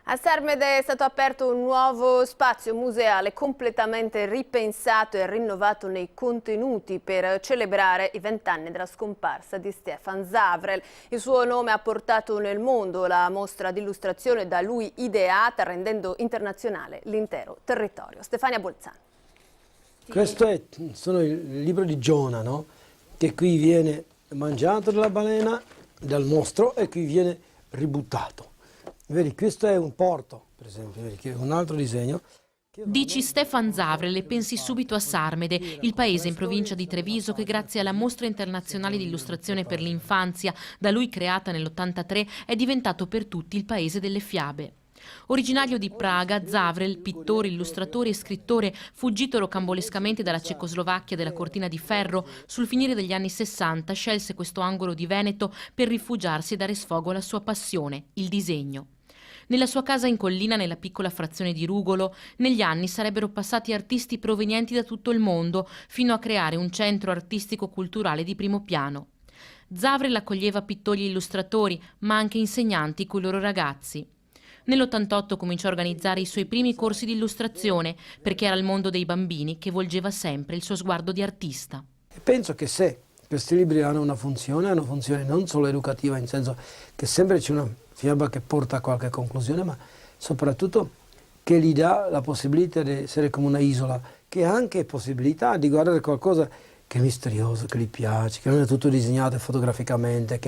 A Sarmede è stato aperto un nuovo spazio museale completamente ripensato e rinnovato nei contenuti per celebrare i 20 anni della scomparsa di Stefan Zavrel. Il suo nome ha portato nel mondo la mostra di illustrazione da lui ideata, rendendo internazionale l'intero territorio. Stefania Bolzano. Questo sono il libro di Giona, no? Che qui viene mangiato dalla balena, dal mostro, e qui viene ributtato. Vedi, questo è un porto, per esempio, vedi, che è un altro disegno. Dici Stefan Zavrel e pensi subito a Sarmede, il paese in provincia di Treviso che grazie alla Mostra Internazionale di Illustrazione per l'Infanzia, da lui creata nell'83, è diventato per tutti il paese delle fiabe. Originario di Praga, Zavrel, pittore, illustratore e scrittore, fuggito rocambolescamente dalla Cecoslovacchia della Cortina di Ferro, sul finire degli anni 60 scelse questo angolo di Veneto per rifugiarsi e dare sfogo alla sua passione, il disegno. Nella sua casa in collina, nella piccola frazione di Rugolo, negli anni sarebbero passati artisti provenienti da tutto il mondo, fino a creare un centro artistico-culturale di primo piano. Zavrel accoglieva pittori e illustratori, ma anche insegnanti coi loro ragazzi. Nell'88 cominciò a organizzare i suoi primi corsi di illustrazione, perché era il mondo dei bambini che volgeva sempre il suo sguardo di artista. Penso che se questi libri hanno una funzione non solo educativa, in senso che sempre c'è una fiaba che porta a qualche conclusione, ma soprattutto che gli dà la possibilità di essere come una isola, che ha anche possibilità di guardare qualcosa che è misterioso, che gli piace, che non è tutto disegnato fotograficamente.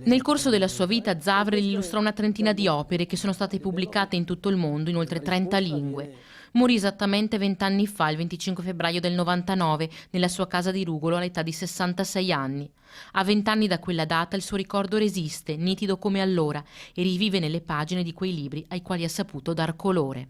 Nel corso della sua vita Zavrel illustrò una trentina di opere che sono state pubblicate in tutto il mondo in oltre 30 lingue. Morì esattamente 20 anni fa, il 25 febbraio del 99, nella sua casa di Rugolo all'età di 66 anni. A 20 anni da quella data il suo ricordo resiste, nitido come allora, e rivive nelle pagine di quei libri ai quali ha saputo dar colore.